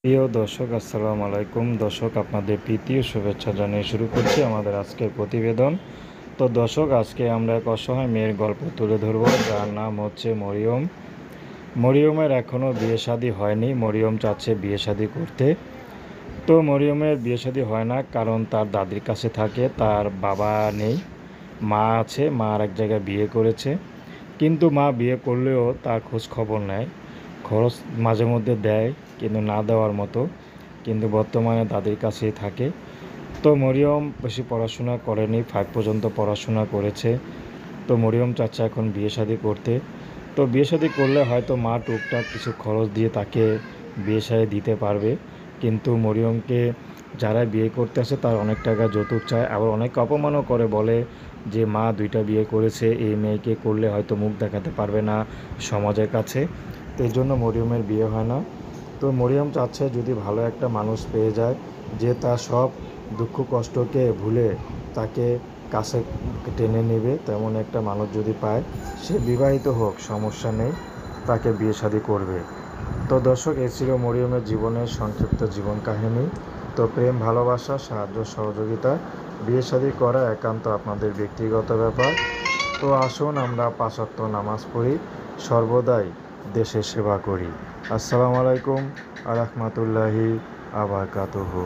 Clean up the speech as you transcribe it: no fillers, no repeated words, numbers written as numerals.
প্রিয় দর্শক, আসসালামু আলাইকুম। দর্শক, আপনাদের প্রীতি ও শুভেচ্ছা জানিয়ে শুরু করছি আমাদের আজকের প্রতিবেদন। তো দর্শক, আজকে আমরা এক অসহায় মেয়ের গল্প তুলে ধরব, যার নাম হচ্ছে মরিয়ম। মরিয়মের এখনও বিয়ে শাদী হয়নি। মরিয়ম চাচ্ছে বিয়ে শাদী করতে। তো মরিয়মের বিয়ে শাদী হয় না, কারণ তার দাদির কাছে থাকে, তার বাবা নেই। মা আছে, মা আর এক জায়গায় বিয়ে করেছে। কিন্তু মা বিয়ে করলেও তার খোঁজ খবর নেয়, খরচ মাঝে মধ্যে দেয়, কিন্তু না দেওয়ার মতো। কিন্তু বর্তমানে দাদির কাছেই থাকে। তো মরিয়ম বেশি পড়াশোনা করেনি, 5 পর্যন্ত পড়াশোনা করেছে। তো মরিয়ম চাচ্ছে এখন বিয়ে শাদী করতে। তো বিয়ে শাদী করলে হয়তো মা টুকটাক কিছু খরচ দিয়ে তাকে বিয়ে শাদী দিতে পারবে। কিন্তু মরিয়মকে যারা বিয়ে করতে আসে তার অনেক টাকা যৌতুক চায়, আবার অনেক অপমানও করে, বলে যে মা 2টা বিয়ে করেছে, এই মেয়েকে করলে হয়তো মুখ দেখাতে পারবে না সমাজের কাছে। তো এই জন্য মরিয়মের বিয়ে হয় না। তো মরিয়ম চাচ্ছে যদি ভালো একটা মানুষ পেয়ে যায়, যে তার সব দুঃখ কষ্টকে ভুলে তাকে কাছে টেনে নেবে, তেমন একটা মানুষ যদি পায়, সে বিবাহিত হোক সমস্যা নেই, তাকে বিয়ে শাদী করবে। তো দর্শক, এই ছিল মরিয়মের জীবনের সংক্ষিপ্ত জীবন কাহিনী। তো প্রেম, ভালোবাসা, সাহায্য, সহযোগিতা, বিয়ে শাদী করা একান্ত আপনাদের ব্যক্তিগত ব্যাপার। তো আসুন আমরা 5 ওয়াক্ত নামাজ পড়ি, সর্বদাই দেশের সেবা করি। আসসালামু আলাইকুম আ রহমতুল্লাহি আ বারাকাতুহু।